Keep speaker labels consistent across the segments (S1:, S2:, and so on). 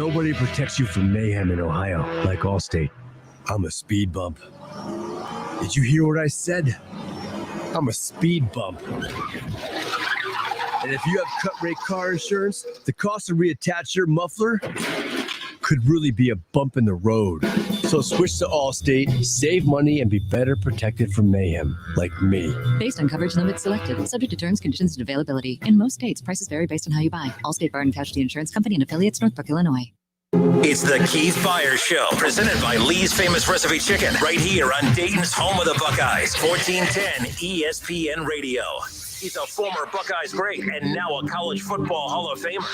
S1: Nobody protects you from mayhem in Ohio like Allstate. I'm a speed bump. Did you hear what I said? I'm a speed bump. And if you have cut rate car insurance, the cost to reattach your muffler could really be a bump in the road. So switch to Allstate, save money, and be better protected from mayhem, like me.
S2: Based on coverage limits selected, subject to terms, conditions, and availability. In most states, prices vary based on how you buy. Allstate Bar and Casualty Insurance Company and affiliates, Northbrook, Illinois.
S3: It's the Keith Byars Show, presented by Lee's Famous Recipe Chicken, right here on Dayton's home of the Buckeyes, 1410 ESPN Radio. He's a former Buckeyes great and now a college football Hall of Famer.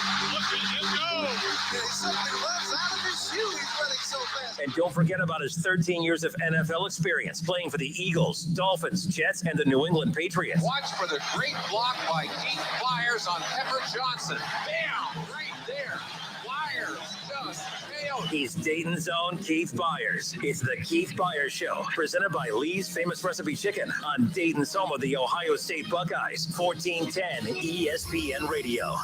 S3: And don't forget about his 13 years of NFL experience playing for the Eagles, Dolphins, Jets, and the New England Patriots.
S4: Watch for the great block by Keith Byars on Pepper Johnson. Bam! Right there. Byars just nailed it.
S3: He's Dayton's own Keith Byars. It's the Keith Byars Show, presented by Lee's Famous Recipe Chicken on Dayton's home of the Ohio State Buckeyes, 1410 ESPN Radio.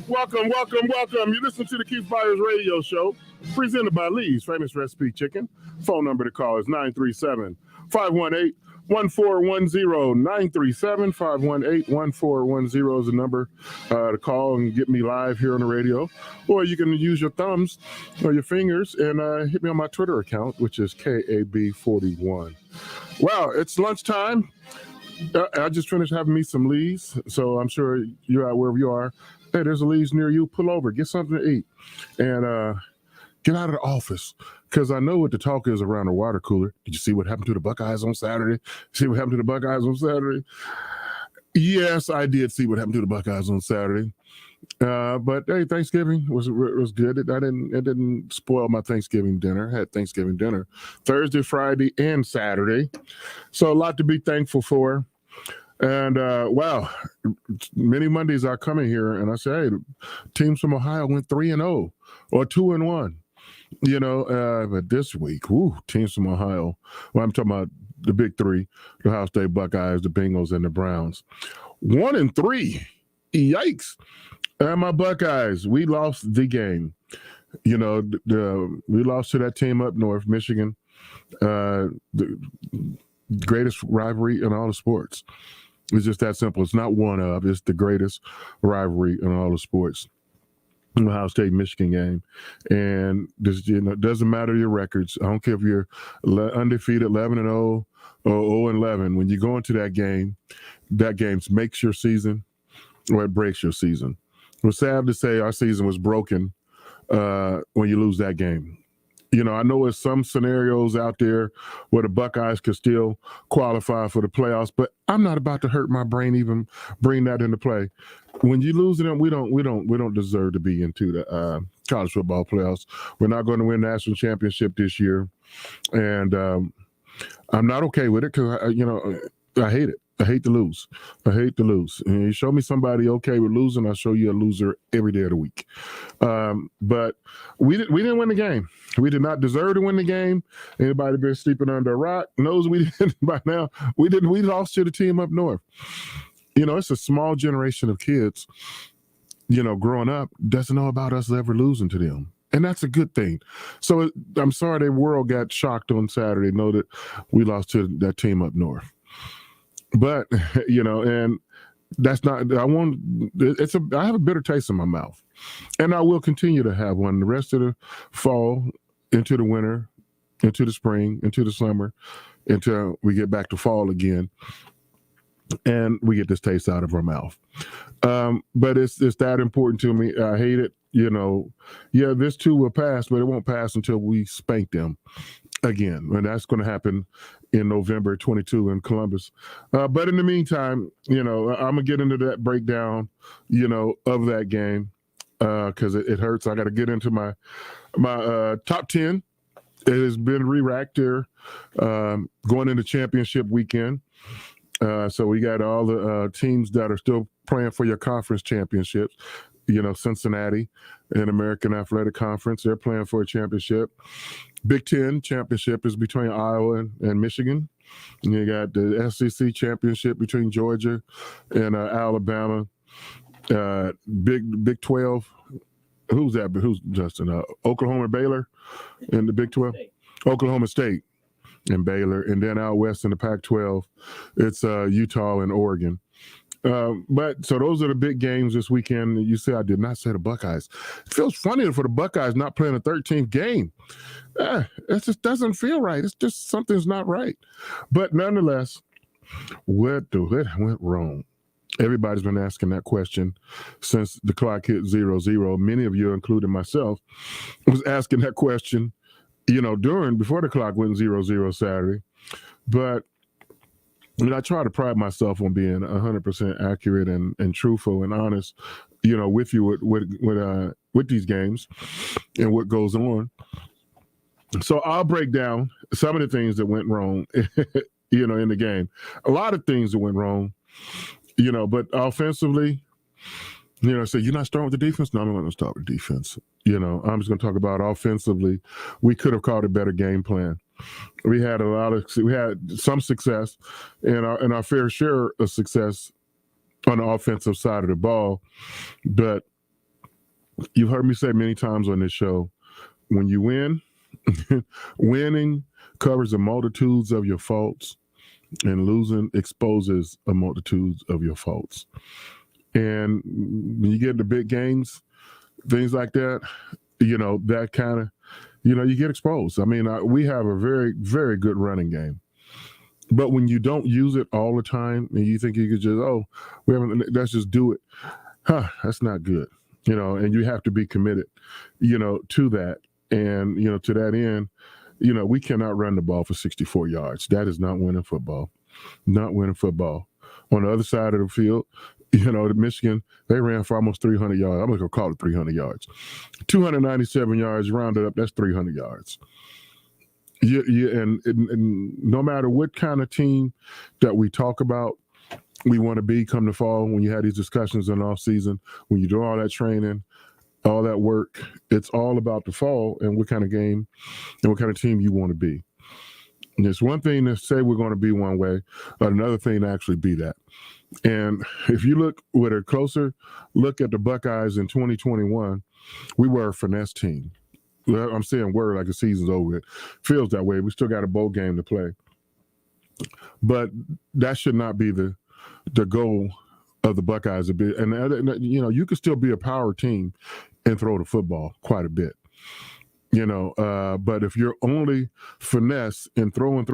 S5: Welcome. You listen to the Keith Byars Radio Show, presented by Lee's Famous Recipe Chicken. Phone number to call is 937-518-1410. 937-518-1410 is the number to call and get me live here on the radio. Or you can use your thumbs or your fingers and hit me on my Twitter account, which is KAB41. Well, it's lunchtime. I just finished having me some Lee's, so I'm sure you're out wherever you are. Hey, there's a Lee's near you. Pull over, get something to eat, and get out of the office, because I know what the talk is around the water cooler. Did you see what happened to the Buckeyes on Saturday? Yes, I did see what happened to the Buckeyes on Saturday. But hey, Thanksgiving was good. It didn't spoil my Thanksgiving dinner. I had Thanksgiving dinner Thursday, Friday, and Saturday. So a lot to be thankful for. And wow, many Mondays are coming here, and I say, hey, teams from Ohio went 3-0 or 2-1. You know, but this week, teams from Ohio. Well, I'm talking about the big three: the Ohio State Buckeyes, the Bengals, and the Browns. 1-3. Yikes! And my Buckeyes, we lost the game. You know, we lost to that team up north, Michigan. The greatest rivalry in all the sports. It's just that simple. It's not one of. It's the greatest rivalry in all the sports. Ohio State Michigan game, and this, you know, doesn't matter your records. I don't care if you're undefeated 11-0 or 0-11. When you go into that game makes your season or it breaks your season. It was sad to say our season was broken when you lose that game. You know, I know there's some scenarios out there where the Buckeyes could still qualify for the playoffs, but I'm not about to hurt my brain even bring that into play. When you lose them, we don't deserve to be into the college football playoffs. We're not going to win the national championship this year, and I'm not okay with it because I hate it. I hate to lose. And you show me somebody okay with losing, I'll show you a loser every day of the week. But we didn't win the game. We did not deserve to win the game. Anybody been sleeping under a rock knows we didn't by now. We didn't. We lost to the team up north. You know, it's a small generation of kids, you know, growing up, doesn't know about us ever losing to them. And that's a good thing. So I'm sorry the world got shocked on Saturday, know that we lost to that team up north. But, you know, and that's not, I have a bitter taste in my mouth. And I will continue to have one the rest of the fall, into the winter, into the spring, into the summer, until we get back to fall again. And we get this taste out of our mouth. But it's that important to me. I hate it. You know, yeah, this too will pass, but it won't pass until we spank them again. And that's going to happen in November 22 in Columbus. But in the meantime, you know, I'm going to get into that breakdown, you know, of that game because it hurts. I got to get into my top 10. It has been re-racked here going into championship weekend. So we got all the teams that are still playing for your conference championships. You know, Cincinnati and American Athletic Conference, they're playing for a championship. Big Ten championship is between Iowa and Michigan. And you got the SEC championship between Georgia and Alabama. Big 12 Who's that? Who's Justin? Oklahoma, Baylor in the Big 12? Oklahoma State and Baylor. And then out west in the Pac-12, it's Utah and Oregon. But so those are the big games this weekend. You say I did not say the Buckeyes. It feels funny for the Buckeyes not playing a 13th game. It just doesn't feel right. It's just something's not right. But nonetheless, what went wrong? Everybody's been asking that question since the clock hit 0-0. Many of you, including myself, was asking that question, before the clock went 0-0 Saturday. But I try to pride myself on being 100% accurate and truthful and honest, with you with these games and what goes on. So I'll break down some of the things that went wrong, in the game. A lot of things that went wrong, but offensively, so you're not starting with the defense? No, I'm not going to start with defense. I'm just going to talk about offensively. We could have called a better game plan. We had some success and our fair share of success on the offensive side of the ball. But you've heard me say many times on this show, when you win, winning covers the multitudes of your faults, and losing exposes a multitude of your faults. And when you get into big games, things like that, that kind of, you get exposed. I mean, we have a very, very good running game. But when you don't use it all the time and you think you could just, let's just do it. That's not good, and you have to be committed, to that. And, to that end, we cannot run the ball for 64 yards. That is not winning football. Not winning football. On the other side of the field, Michigan, they ran for almost 300 yards. I'm going to call it 300 yards. 297 yards, rounded up, that's 300 yards. And no matter what kind of team that we talk about, we want to be come the fall, when you have these discussions in the offseason, when you do all that training, all that work, it's all about the fall and what kind of game and what kind of team you want to be. And it's one thing to say we're going to be one way, but another thing to actually be that. And if you look with a closer look at the Buckeyes in 2021, we were a finesse team. I'm saying word like the season's over. It feels that way. We still got a bowl game to play. But that should not be the goal of the Buckeyes a bit. And you can still be a power team and throw the football quite a bit. But if you're only finesse and throwing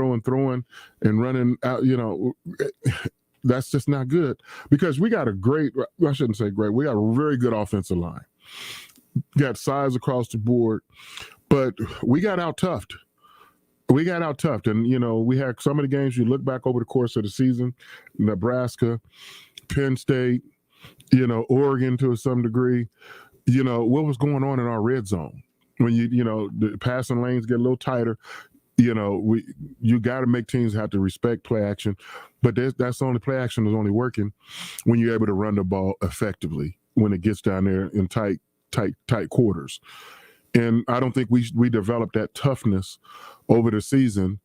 S5: and running out, that's just not good, because we got I shouldn't say great, we got a very good offensive line. Got size across the board, but we got out-toughed. And, we had some of the games, you look back over the course of the season, Nebraska, Penn State, Oregon to some degree, what was going on in our red zone. When the passing lanes get a little tighter, you got to make teams have to respect play action, but that's only play action is only working when you're able to run the ball effectively when it gets down there in tight quarters. And I don't think we developed that toughness over the season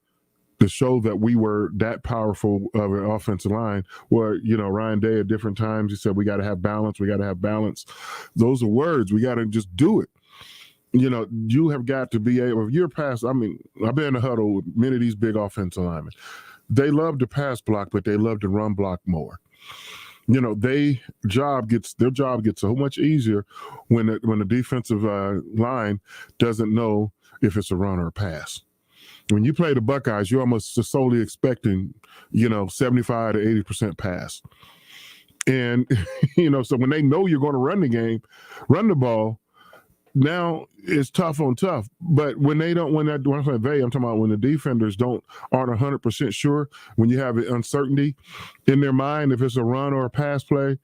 S5: to show that we were that powerful of an offensive line. Where Ryan Day at different times he said we got to have balance. We got to have balance. Those are words. We got to just do it. You have got to be able, if you're past, I've been in a huddle with many of these big offensive linemen. They love to pass block, but they love to run block more. Their job gets so much easier when the defensive line doesn't know if it's a run or a pass. When you play the Buckeyes, you're almost just solely expecting, 75 to 80% pass. And, so when they know you're going to run the ball, now it's tough on tough. But when they don't, when I'm talking about when the defenders aren't 100% sure, when you have uncertainty in their mind, if it's a run or a pass play,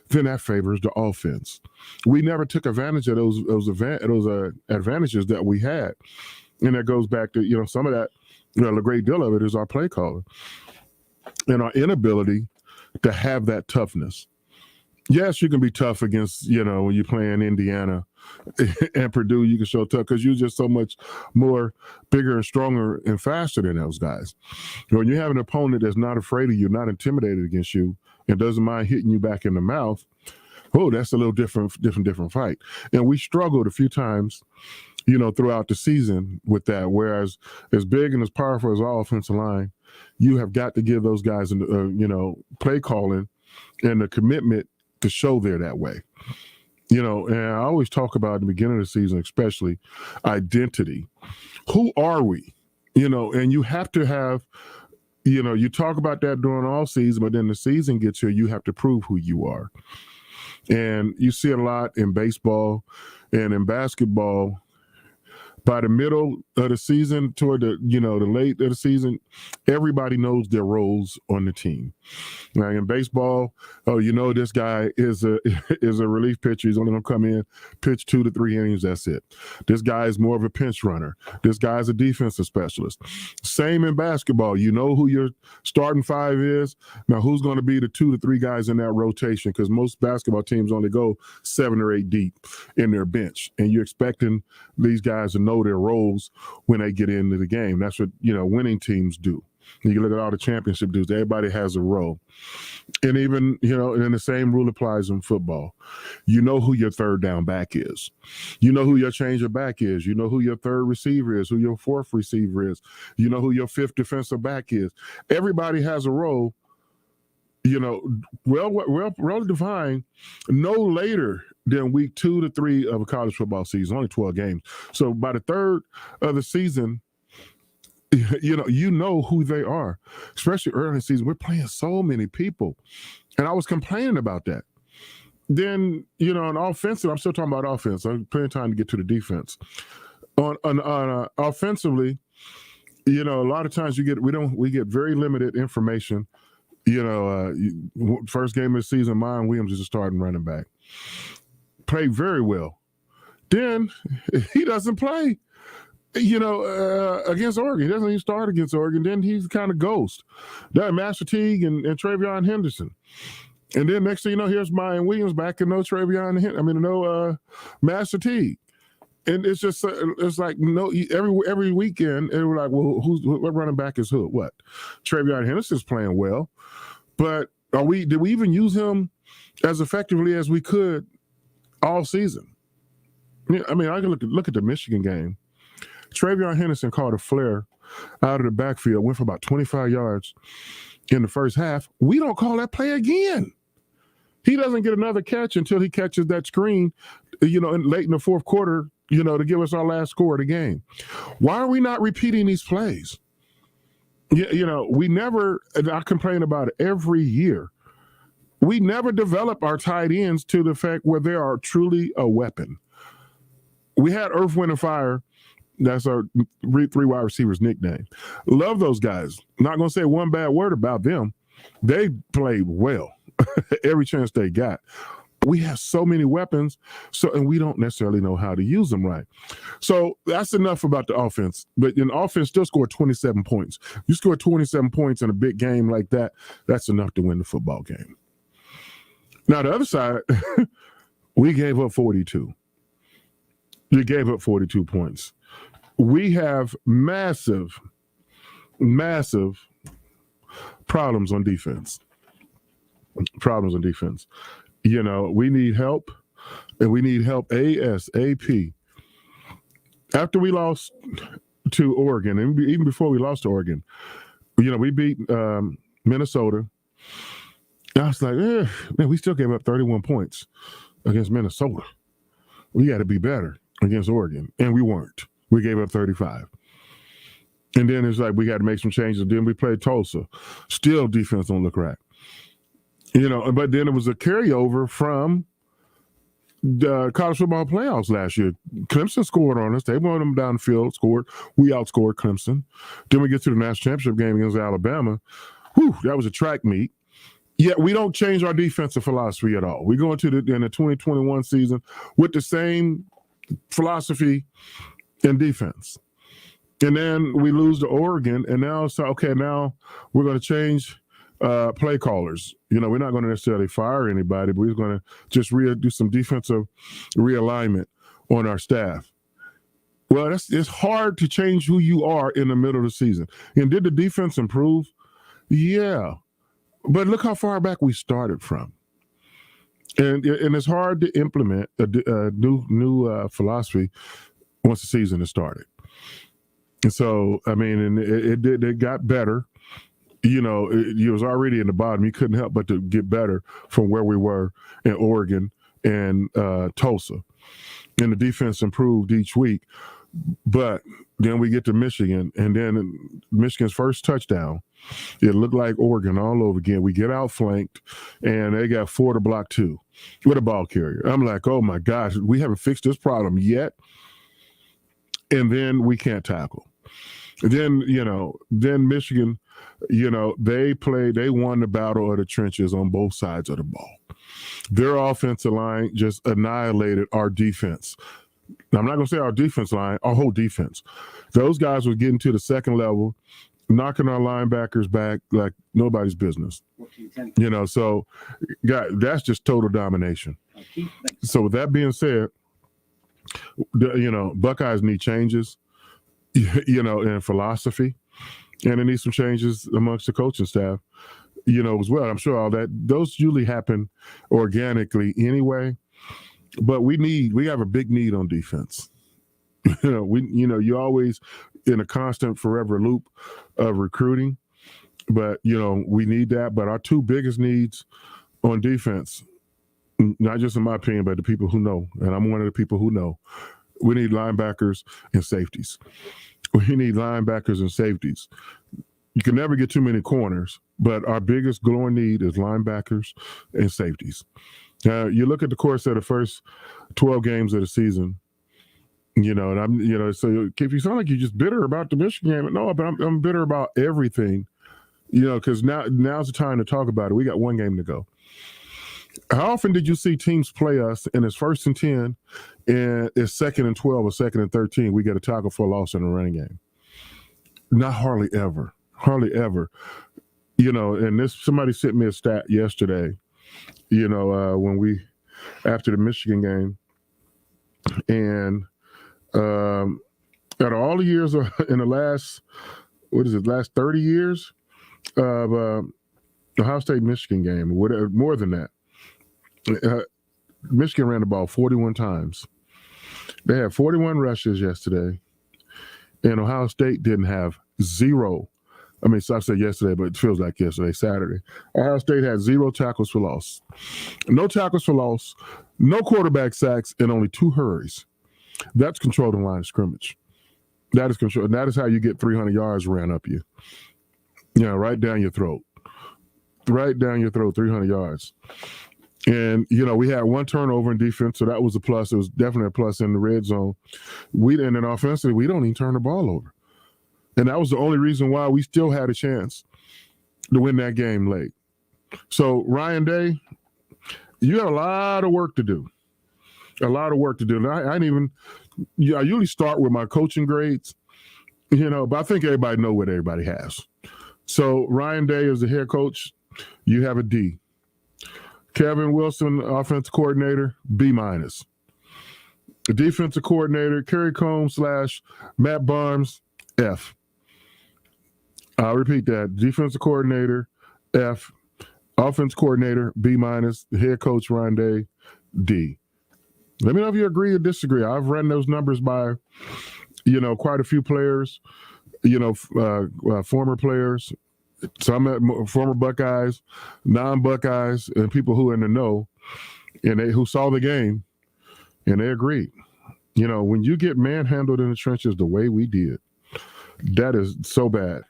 S5: then that favors the offense. We never took advantage of those advantages that we had. And that goes back to, some of that, a great deal of it is our play caller and our inability to have that toughness. Yes, you can be tough against, when you're playing Indiana and Purdue, you can show tough because you're just so much more bigger and stronger and faster than those guys. When you have an opponent that's not afraid of you, not intimidated against you, and doesn't mind hitting you back in the mouth, Oh, that's a little different fight. And we struggled a few times, throughout the season with that. Whereas as big and as powerful as our offensive line, you have got to give those guys, play calling and the commitment to show they're that way. And I always talk about at the beginning of the season, especially identity. Who are we? And you have to have, you talk about that during all season, but then the season gets here, you have to prove who you are. And you see it a lot in baseball and in basketball. By the middle of the season, toward the late of the season, everybody knows their roles on the team. Now in baseball, this guy is a relief pitcher. He's only going to come in, pitch 2 to 3 innings. That's it. This guy is more of a pinch runner. This guy's a defensive specialist. Same in basketball. You know who your starting 5 is. Now who's going to be the 2 to 3 guys in that rotation? Because most basketball teams only go 7 or 8 deep in their bench, and you're expecting these guys to know their roles when they get into the game. That's what winning teams do. You look at all the championship dudes, everybody has a role. And even and then the same rule applies in football. You know who your third down back is. You know who your change of back is. You know who your third receiver is, who your fourth receiver is. You know who your fifth defensive back is. Everybody has a role, well defined, no later than week 2 to 3 of a college football season, only 12 games. So by the third of the season, you know who they are, especially early in the season. We're playing so many people. And I was complaining about that. Then, on offensive, I'm still talking about offense. I'm plenty of time to get to the defense. On offensively, a lot of times we get very limited information. First game of the season, Myon Williams is a starting running back. Played very well. Then he doesn't play, against Oregon. He doesn't even start against Oregon. Then he's kind of ghost. That Master Teague and Travion Henderson. And then next thing you know, here's Myon Williams back and no Master Teague. And it's just, it's like, every weekend, and we're like, well, what running back is who? What? Travion Henderson's playing well. But did we even use him as effectively as we could all season? I can look at the Michigan game. Travion Henderson caught a flare out of the backfield, went for about 25 yards in the first half. We don't call that play again. He doesn't get another catch until he catches that screen, late in the fourth quarter, to give us our last score of the game. Why are we not repeating these plays? We never, and I complain about it every year, we never develop our tight ends to the fact where they are truly a weapon. We had Earth, Wind, and Fire. That's our 3 wide receivers nickname. Love those guys. Not going to say one bad word about them. They played well every chance they got. We have so many weapons, and we don't necessarily know how to use them right. So that's enough about the offense. But the offense still scored 27 points. You score 27 points in a big game like that, that's enough to win the football game. Now, the other side, we gave up 42. We gave up 42 points. We have massive problems on defense. We need help, and we need help ASAP. After we lost to Oregon, and even before we lost to Oregon, we beat Minnesota. I was like, man, we still gave up 31 points against Minnesota. We got to be better against Oregon, and we weren't. We gave up 35. And then it's like we got to make some changes. Then we played Tulsa. Still defense don't look right. But then it was a carryover from the college football playoffs last year. Clemson scored on us. They wanted them down the field, scored. We outscored Clemson. Then we get to the national championship game against Alabama. Whew, that was a track meet. Yet we don't change our defensive philosophy at all. We go into in the 2021 season with the same philosophy in defense. And then we lose to Oregon, and now it's okay, now we're going to change play callers. We're not going to necessarily fire anybody, but we're going to just do some defensive realignment on our staff. Well, it's hard to change who you are in the middle of the season. And did the defense improve? Yeah. But look how far back we started from. And it's hard to implement a new philosophy once the season has started. And so, I mean, and it got better. You know, it was already in the bottom. You couldn't help but to get better from where we were in Oregon and Tulsa. And the defense improved each week. But then we get to Michigan, and then Michigan's first touchdown, it looked like Oregon all over again. We get outflanked, and they got 4 to block 2 with a ball carrier. I'm like, oh, my gosh, we haven't fixed this problem yet. And then we can't tackle. Then, then Michigan, they won the battle of the trenches on both sides of the ball. Their offensive line just annihilated our defense. Now, I'm not going to say our defense line, our whole defense. Those guys were getting to the second level, knocking our linebackers back like nobody's business. So that's just total domination. So with that being said, Buckeyes need changes, in philosophy, and it needs some changes amongst the coaching staff, as well. I'm sure all that, those usually happen organically anyway, but we have a big need on defense. You're always in a constant forever loop of recruiting, but, we need that. But our 2 biggest needs on defense, not just in my opinion, but the people who know, and I'm one of the people who know, we need linebackers and safeties. We need linebackers and safeties. You can never get too many corners, but our biggest glowing need is linebackers and safeties. You look at the course of the first 12 games of the season, and I'm, so if you sound like you're just bitter about the Michigan game, no, but I'm bitter about everything, because now's the time to talk about it. We got 1 game to go. How often did you see teams play us and it's 1st and 10 and it's 2nd and 12 or 2nd and 13? We get a tackle for a loss in a running game. Not hardly ever. And somebody sent me a stat yesterday, when after the Michigan game, and out of all the years in the last 30 years of Ohio State Michigan game, whatever, more than that, Michigan ran the ball 41 times. They had 41 rushes yesterday, and Ohio State didn't have 0. I mean, so I said yesterday, but it feels like yesterday, Saturday. Ohio State had 0 tackles for loss. No tackles for loss, no quarterback sacks, and only 2 hurries. That's controlling line of scrimmage. That is control. And that is how you get 300 yards ran up you. Right down your throat. Right down your throat, 300 yards. And, we had 1 turnover in defense, so that was a plus. It was definitely a plus in the red zone. And then offensively, we don't even turn the ball over. And that was the only reason why we still had a chance to win that game late. So, Ryan Day, you got a lot of work to do. And I usually start with my coaching grades, but I think everybody know what everybody has. So, Ryan Day is the head coach. You have a D. Kevin Wilson, offensive coordinator, B-. The defensive coordinator, Kerry Combs / Matt Barnes, F. I'll repeat that. Defensive coordinator, F. Offensive coordinator, B-. The head coach, Ryan Day, D. Let me know if you agree or disagree. I've run those numbers by, quite a few players, former players, some former Buckeyes, non-Buckeyes, and people who are in the know, and who saw the game, and they agreed. When you get manhandled in the trenches the way we did, that is so bad.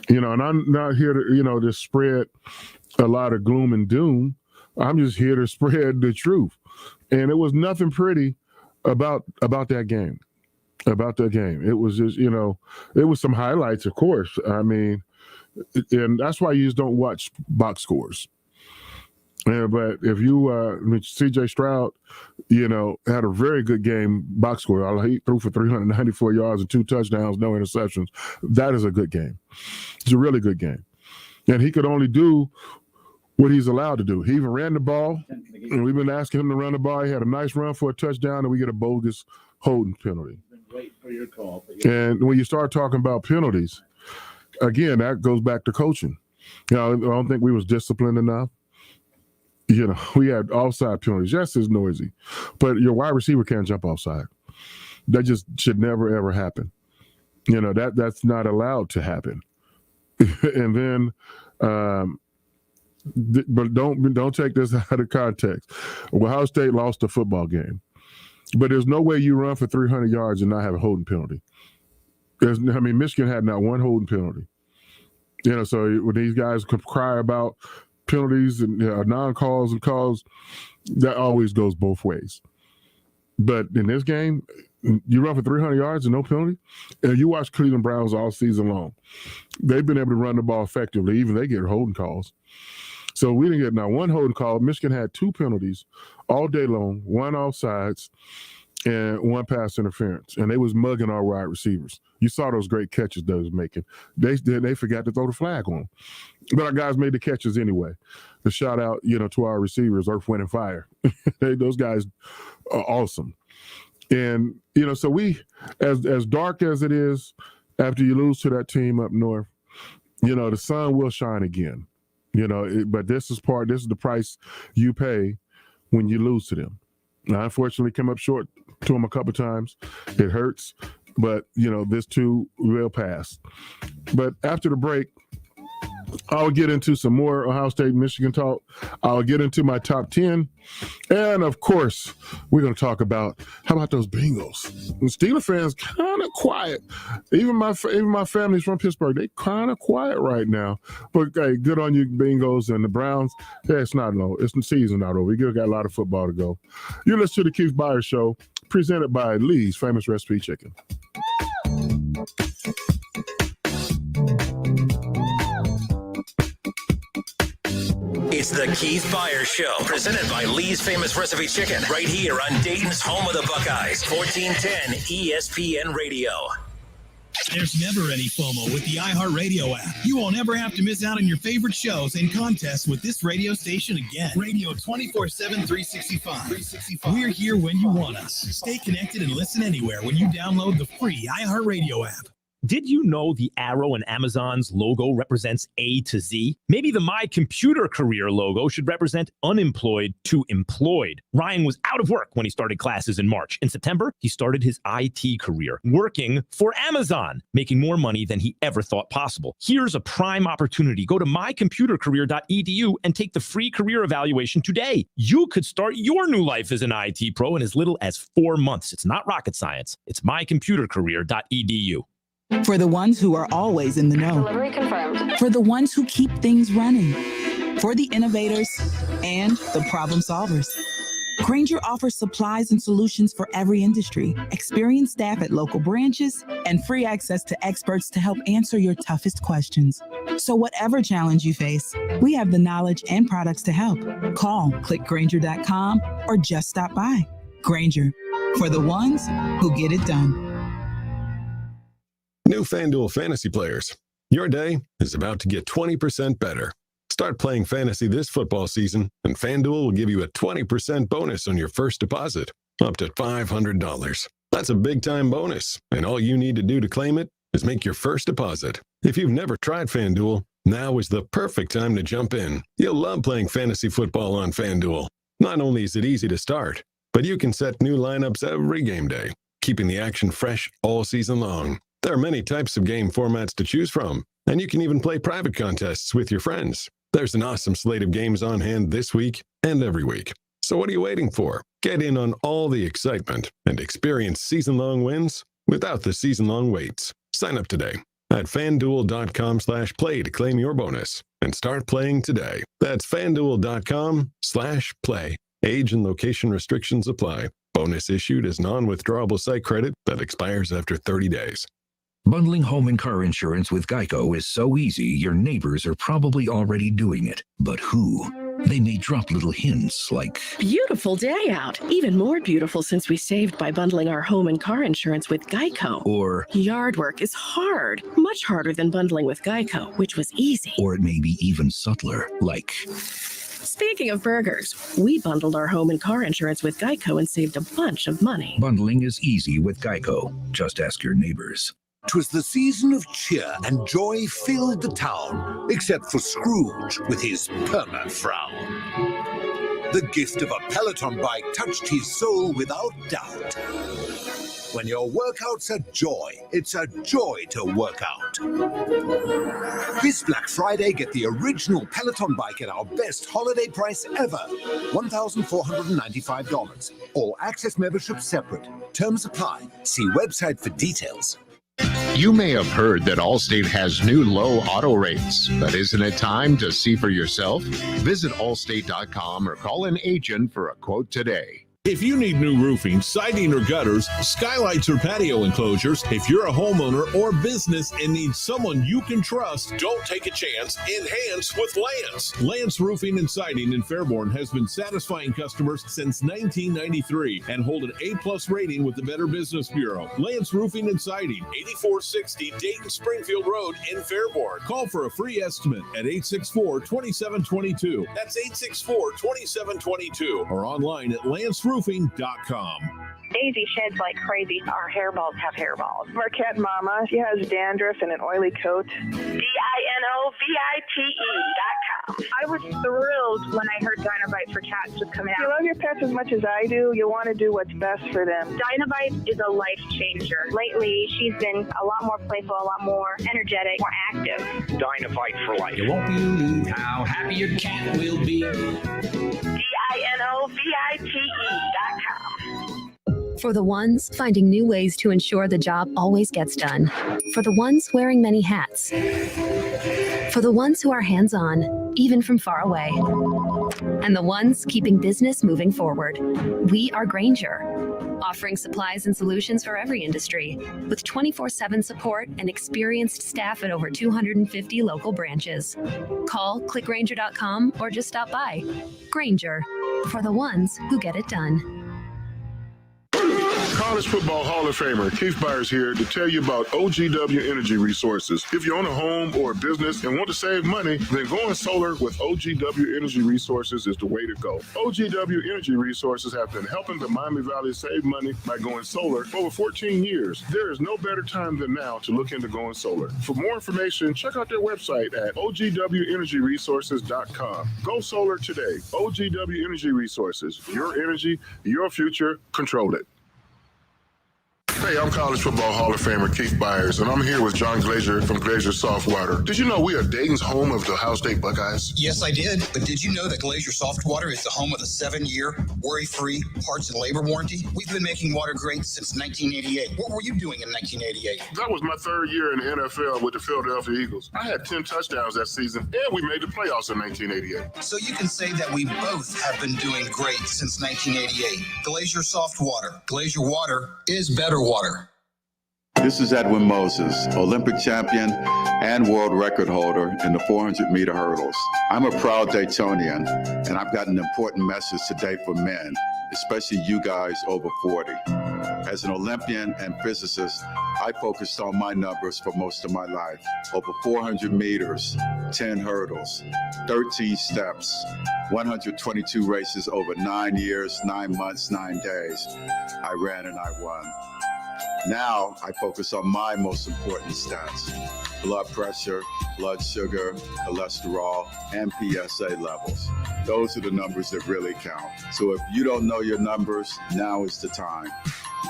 S5: And I'm not here to, to spread a lot of gloom and doom. I'm just here to spread the truth. And it was nothing pretty about that game. It was just, it was some highlights, of course. I mean, and that's why you just don't watch box scores. But if you, C.J. Stroud, had a very good game box score. He threw for 394 yards and 2 touchdowns, no interceptions. That is a good game. It's a really good game. And he could only do what he's allowed to do. He even ran the ball, and we've been asking him to run the ball. He had a nice run for a touchdown, and we get a bogus holding penalty.
S6: Wait for your call.
S5: And when you start talking about penalties, again, that goes back to coaching. I don't think we was disciplined enough. We had offside penalties. Yes, it's noisy, but your wide receiver can't jump offside. That just should never, ever happen. That's not allowed to happen. And then, but don't take this out of context. Ohio State lost a football game, but there's no way you run for 300 yards and not have a holding penalty. Michigan had not one holding penalty. So when these guys cry about penalties and non-calls and calls, that always goes both ways. But in this game, you run for 300 yards and no penalty, and you watch Cleveland Browns all season long. They've been able to run the ball effectively. Even they get holding calls. So we didn't get not one holding call. Michigan had 2 penalties all day long, 1 offsides and 1 pass interference, and they was mugging our wide receivers. You saw those great catches they was making. They forgot to throw the flag on them. But our guys made the catches anyway. The shout out, to our receivers, Earth, Wind, and Fire. Those guys are awesome. And, so we, as dark as it is, after you lose to that team up north, the sun will shine again. But this is the price you pay when you lose to them. Now, unfortunately, come up short to them a couple times. It hurts, but this too will pass. But after the break, I'll get into some more Ohio State, Michigan talk. I'll get into my top 10. And of course, we're going to talk about, how about those Bengals? And Steeler fans kind of quiet. Even my family's from Pittsburgh. They kind of quiet right now. But hey, good on you, Bengals and the Browns. Yeah, it's the season not over. We still got a lot of football to go. You listen to the Keith Byars Show, presented by Lee's Famous Recipe Chicken.
S3: It's the Keith Byars Show, presented by Lee's Famous Recipe Chicken, right here on Dayton's home of the Buckeyes, 1410 ESPN Radio.
S6: There's never any FOMO with the iHeartRadio app. You won't ever have to miss out on your favorite shows and contests with this radio station again. Radio 24/7, 365. We're here when you want us. Stay connected and listen anywhere when you download the free iHeartRadio app.
S7: Did you know the arrow in Amazon's logo represents A to Z? Maybe the My Computer Career logo should represent unemployed to employed. Ryan was out of work when he started classes in March. In September, he started his IT career, working for Amazon, making more money than he ever thought possible. Here's a prime opportunity. Go to mycomputercareer.edu and take the free career evaluation today. You could start your new life as an IT pro in as little as 4 months. It's not rocket science. It's mycomputercareer.edu.
S8: For the ones who are always in the know.
S9: Delivery confirmed.
S8: For the ones who keep things running. For the innovators and the problem solvers. Grainger offers supplies and solutions for every industry, experienced staff at local branches, and free access to experts to help answer your toughest questions. So whatever challenge you face, we have the knowledge and products to help. Call, click Grainger.com, or just stop by. Grainger, for the ones who get it done.
S10: New FanDuel fantasy players, your day is about to get 20% better. Start playing fantasy this football season, and FanDuel will give you a 20% bonus on your first deposit, up to $500. That's a big-time bonus, and all you need to do to claim it is make your first deposit. If you've never tried FanDuel, now is the perfect time to jump in. You'll love playing fantasy football on FanDuel. Not only is it easy to start, but you can set new lineups every game day, keeping the action fresh all season long. There are many types of game formats to choose from, and you can even play private contests with your friends. There's an awesome slate of games on hand this week and every week. So what are you waiting for? Get in on all the excitement and experience season-long wins without the season-long waits. Sign up today at FanDuel.com/play to claim your bonus and start playing today. That's FanDuel.com/play. Age and location restrictions apply. Bonus issued as non-withdrawable site credit that expires after 30 days.
S11: Bundling home and car insurance with Geico is so easy, your neighbors are probably already doing it. But who? They may drop little hints like,
S9: Beautiful day out. Even more beautiful since we saved by bundling our home and car insurance with Geico.
S11: or,
S9: Yard work is hard. Much harder than bundling with Geico, which was easy.
S11: or it may be even subtler, like,
S9: Speaking of burgers, we bundled our home and car insurance with Geico and saved a bunch of money.
S11: bundling is easy with Geico. Just ask your neighbors.
S12: 'Twas the season of cheer and joy filled the town, except for Scrooge with his perma-frown. The gift of a Peloton bike touched his soul without doubt. When your workout's a joy, it's a joy to work out. This Black Friday, get the original Peloton bike at our best holiday price ever, $1,495. All access memberships separate. Terms apply. See website for details.
S13: You may have heard that Allstate has new low auto rates, but isn't it time to see for yourself? Visit allstate.com or call an agent for a quote today.
S14: If you need new roofing, siding, or gutters, skylights, or patio enclosures, if you're a homeowner or business and need someone you can trust, don't take a chance. Enhance with Lance. Lance Roofing and Siding in Fairborn has been satisfying customers since 1993 and hold an A+ rating with the Better Business Bureau. Lance Roofing and Siding, 8460 Dayton Springfield Road in Fairborn. Call for a free estimate at 864-2722. That's 864-2722 or online at lanceroofing.com.
S15: Daisy sheds like crazy. Our hairballs have hairballs.
S16: Marquette Mama, she has dandruff and an oily coat.
S15: DINOVITE.com. I was thrilled when I heard Dynovite for Cats was coming out.
S16: If you love your pets as much as I do, you want to do what's best for them.
S15: Dynovite is a life changer. Lately, she's been a lot more playful, a lot more energetic, more active.
S17: Dynovite for life. You won't believe how happy your cat will be.
S15: DINOVITE.com.
S18: For the ones finding new ways to ensure the job always gets done. For the ones wearing many hats. For the ones who are hands-on, even from far away. And the ones keeping business moving forward. We are Grainger, offering supplies and solutions for every industry, with 24/7 support and experienced staff at over 250 local branches. Call, clickgrainger.com, or just stop by. Grainger, for the ones who get it done.
S5: College Football Hall of Famer Keith Byars here to tell you about OGW Energy Resources. If you own a home or a business and want to save money, then going solar with OGW Energy Resources is the way to go. OGW Energy Resources have been helping the Miami Valley save money by going solar for over 14 years. There is no better time than now to look into going solar. For more information, check out their website at ogwenergyresources.com. Go solar today. OGW Energy Resources. Your energy, your future, control it. Hey, I'm College Football Hall of Famer Keith Byars, and I'm here with John Glazier from Glazier Soft Water. Did you know we are Dayton's home of the Ohio State Buckeyes?
S19: Yes, I did. But did you know that Glazier Soft Water is the home of the 7-year worry-free parts and labor warranty? We've been making water great since 1988. What were you doing in 1988?
S5: That was my third year in the NFL with the Philadelphia Eagles. I had 10 touchdowns that season, and we made the playoffs in 1988.
S19: So you can say that we both have been doing great since 1988. Glazier Soft Water. Glazier Water is better water.
S20: This is Edwin Moses, Olympic champion and world record holder in the 400-meter hurdles. I'm a proud Daytonian, and I've got an important message today for men, especially you guys over 40. As an Olympian and physicist, I focused on my numbers for most of my life. Over 400 meters, 10 hurdles, 13 steps, 122 races over 9 years, 9 months, 9 days. I ran and I won. Now I focus on my most important stats: blood pressure, blood sugar, cholesterol, and PSA levels. Those are the numbers that really count. So if you don't know your numbers, now is the time.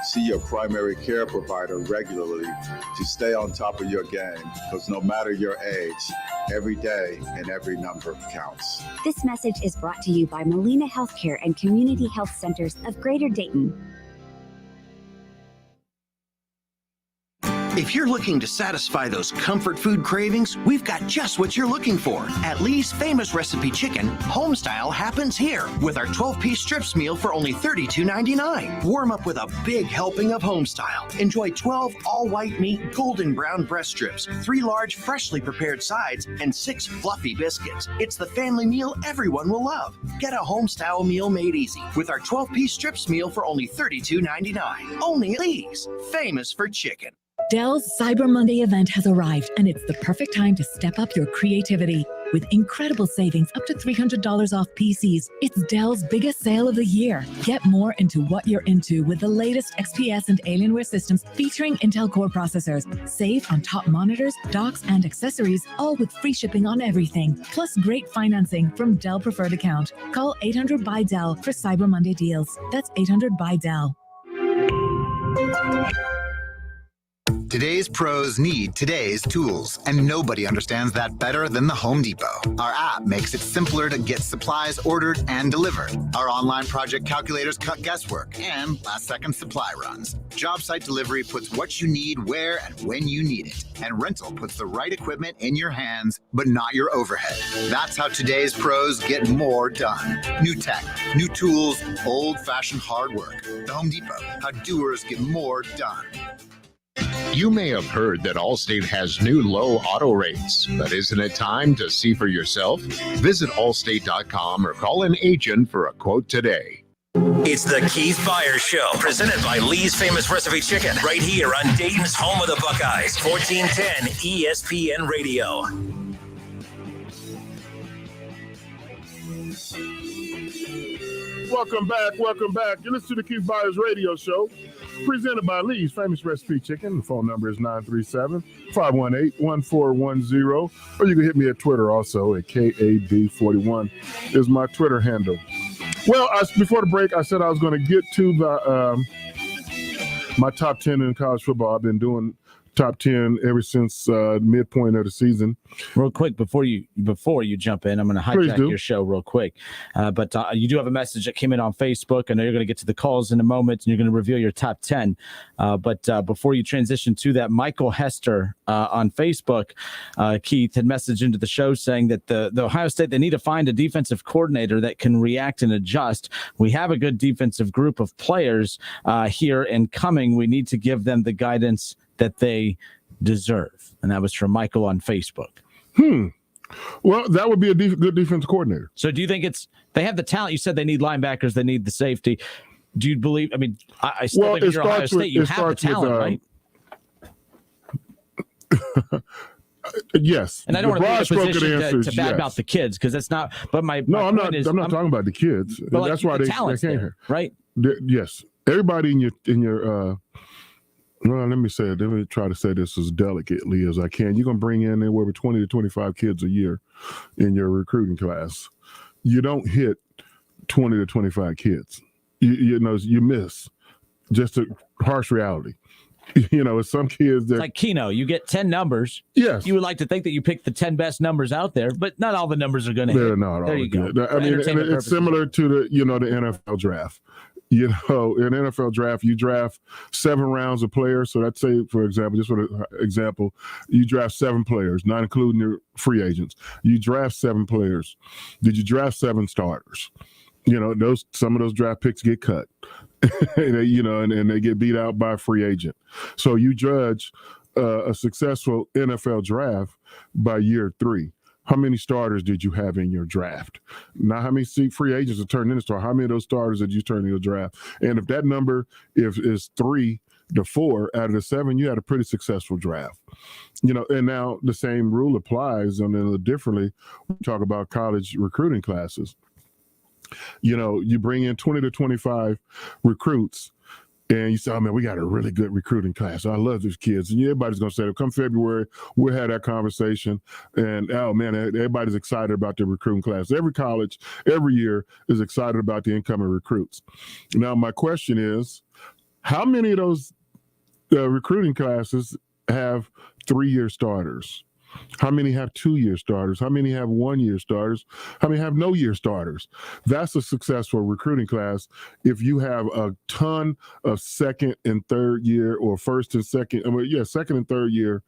S20: See your primary care provider regularly to stay on top of your game, because no matter your age, every day and every number counts.
S21: This message is brought to you by Molina Healthcare and Community Health Centers of Greater Dayton.
S22: If you're looking to satisfy those comfort food cravings, we've got just what you're looking for. At Lee's Famous Recipe Chicken, homestyle happens here with our 12-piece strips meal for only $32.99. Warm up with a big helping of homestyle. Enjoy 12 all-white meat, golden brown breast strips, 3 large freshly prepared sides, and 6 fluffy biscuits. It's the family meal everyone will love. Get a homestyle meal made easy with our 12-piece strips meal for only $32.99. Only Lee's, famous for chicken.
S1: Dell's Cyber Monday event has arrived, and it's the perfect time to step up your creativity. With incredible savings up to $300 off PCs, it's Dell's biggest sale of the year. Get more into what you're into with the latest XPS and Alienware systems featuring Intel Core processors. Save on top monitors, docks, and accessories, all with free shipping on everything. Plus great financing from Dell Preferred Account. Call 800-BY-DELL for Cyber Monday deals. That's 800-BY-DELL.
S2: Today's pros need today's tools, and nobody understands that better than the Home Depot. Our app makes it simpler to get supplies ordered and delivered. Our online project calculators cut guesswork and last-second supply runs. Job site delivery puts what you need where and when you need it, and rental puts the right equipment in your hands, but not your overhead. That's how today's pros get more done. New tech, new tools, old-fashioned hard work. The Home Depot, how doers get more done.
S13: You may have heard that Allstate has new low auto rates, but isn't it time to see for yourself? Visit allstate.com or call an agent for a quote today.
S3: It's the Keith Byars Show, presented by Lee's Famous Recipe Chicken, right here on Dayton's home of the Buckeyes, 1410 ESPN Radio.
S5: Welcome back. You listen to the Keith Byars Radio Show, presented by Lee's Famous Recipe Chicken. The phone number is 937-518-1410. Or you can hit me at Twitter also at KAB41 is my Twitter handle. Well, before the break, I said I was going to get to the my top 10 in college football. I've been doing top 10 ever since midpoint of the season.
S23: Real quick, before you jump in, I'm going to hijack your show real quick. But you do have a message that came in on Facebook. I know you're going to get to the calls in a moment, and you're going to reveal your top 10. But before you transition to that, Michael Hester on Facebook, Keith, had messaged into the show saying that the Ohio State, they need to find a defensive coordinator that can react and adjust. We have a good defensive group of players here and coming. We need to give them the guidance that they deserve. And that was from Michael on Facebook.
S5: Well, that would be a good defensive coordinator.
S23: So do you think they have the talent? You said they need linebackers, they need the safety. Do you believe, I still think if you're Ohio State, you have the talent, right?
S5: Yes.
S23: And I don't want to be in a position to bad about the kids, because that's not, but I'm not
S5: talking about the kids. That's why they came here.
S23: Right?
S5: Yes. Everybody in your well, let me try to say this as delicately as I can. You're going to bring in anywhere between 20 to 25 kids a year in your recruiting class. You don't hit 20 to 25 kids. You miss. Just a harsh reality. It's some kids that...
S23: It's like Keno, you get 10 numbers.
S5: Yes.
S23: You would like to think that you pick the 10 best numbers out there, but not all the numbers are going to hit.
S5: They're not all
S23: there you
S5: good.
S23: go.
S5: I mean, and it's similar to the NFL draft. In NFL draft, you draft 7 rounds of players. So let's say, for example, you draft 7 players, not including your free agents. You draft 7 players. Did you draft 7 starters? Some of those draft picks get cut, and they get beat out by a free agent. So you judge a successful NFL draft by year 3. How many starters did you have in your draft? Not how many free agents are turned into starters. How many of those starters did you turn in your draft? And if that number is 3 to 4 out of the 7, you had a pretty successful draft. And now the same rule applies, and then differently, we talk about college recruiting classes. You bring in 20 to 25 recruits, and you say, oh, man, we got a really good recruiting class. I love these kids. And everybody's going to say, come February, we'll have that conversation. And, oh, man, everybody's excited about the recruiting class. Every college, every year is excited about the incoming recruits. Now, my question is, how many of those recruiting classes have 3-year starters? How many have 2-year starters? How many have 1-year starters? How many have no-year starters? That's a successful recruiting class if you have a ton of second and third year or second and third year,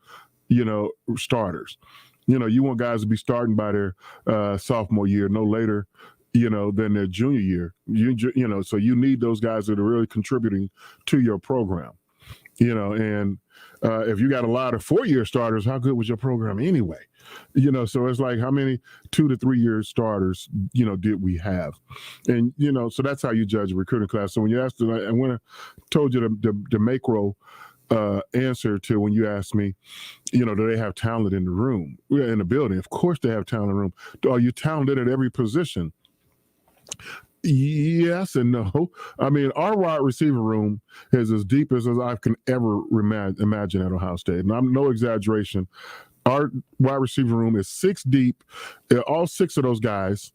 S5: starters. You want guys to be starting by their sophomore year, no later, than their junior year. So you need those guys that are really contributing to your program. And if you got a lot of 4-year starters, how good was your program anyway? So it's like, how many 2 to 3 year starters, did we have? And, so that's how you judge a recruiting class. So when you asked, and when I told you the macro answer to when you ask me, do they have talent in the room, in the building? Of course they have talent in the room. Are you talented at every position? Yes and no. I mean, our wide receiver room is as deep as I can ever imagine at Ohio State. And I'm no exaggeration. Our wide receiver room is 6 deep. All 6 of those guys,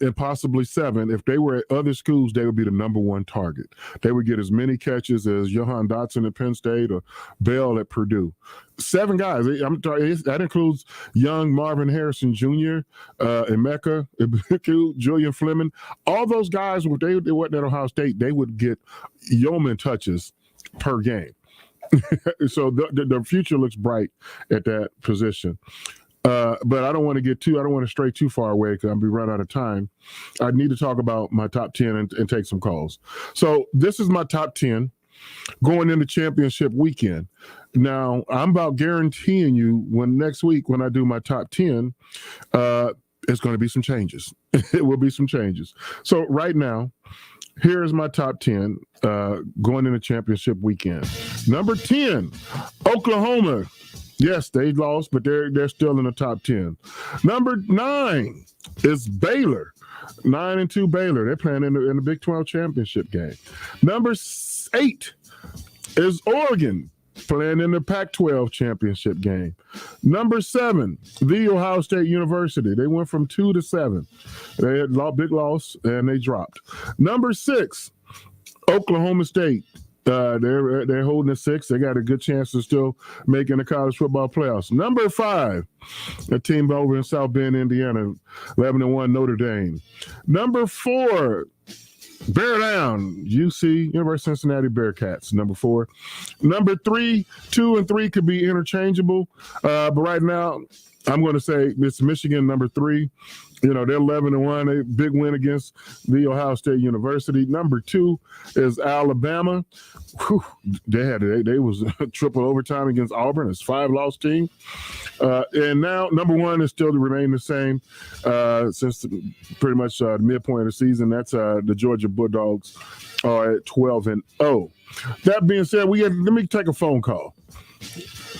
S5: and possibly 7, if they were at other schools, they would be the number 1 target. They would get as many catches as Johan Dotson at Penn State or Bell at Purdue. 7 guys. That includes young Marvin Harrison Jr., Emeka, Julian Fleming. All those guys, if they weren't at Ohio State, they would get yeoman touches per game. So the future looks bright at that position. But I don't want to stray too far away because I'll be running out of time. I need to talk about my top 10 and take some calls. So this is my top 10 going into championship weekend. Now, I'm about guaranteeing you next week when I do my top 10, it's going to be some changes. It will be some changes. So right now, here is my top 10 going into championship weekend. Number 10, Oklahoma. Yes, they lost, but they're still in the top 10. Number 9 is Baylor. 9-2 Baylor. They're playing in the Big 12 championship game. Number 8 is Oregon, playing in the Pac-12 championship game. Number 7, The Ohio State University. They went from 2 to 7. They had a big loss, and they dropped. Number 6, Oklahoma State. They're holding a 6. They got a good chance to still making the college football playoffs. Number 5, a team over in South Bend, Indiana, 11-1 Notre Dame. Number 4, Bear Down, UC, University of Cincinnati Bearcats, number 4. Number 3, 2 and 3 could be interchangeable, but right now I'm going to say it's Michigan, number 3. They're 11-1, a big win against The Ohio State University. Number 2 is Alabama. Whew, they was triple overtime against Auburn. It's 5-loss team. And now number 1 is still to remain the same since pretty much the midpoint of the season. That's the Georgia Bulldogs are at 12-0. That being said, let me take a phone call.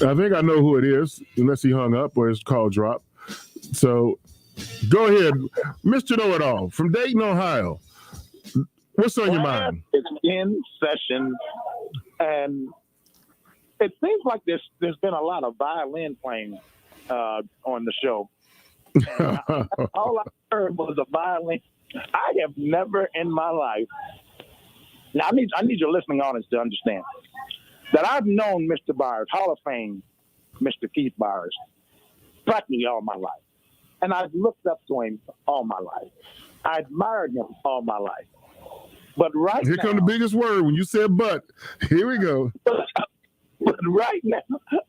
S5: I think I know who it is, unless he hung up or his call dropped. So go ahead, Mr. Know-It-All from Dayton, Ohio. What's on your mind?
S4: It's in session, and it seems like there's been a lot of violin playing on the show. All I heard was a violin. I have never in my life. Now I need your listening audience to understand that I've known Mr. Byars, Hall of Fame, Mr. Keith Byars, practically all my life. And I've looked up to him all my life. I admired him all my life. But
S5: Here come the biggest word when you said but. Here we go.
S4: But right now,